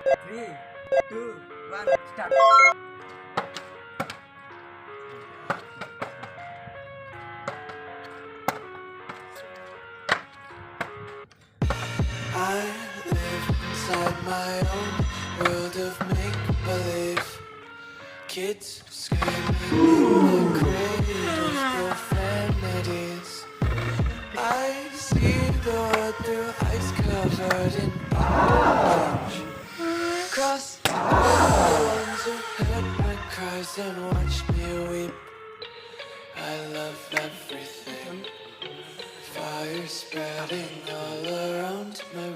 Three, two, one, start. I live inside my own world of make-believe. Kids screaming in the cradles, profanities. I see the world through ice covered in orange. Cross the ones who heard my cries and watched me weep. I love everything. Fire spreading all around.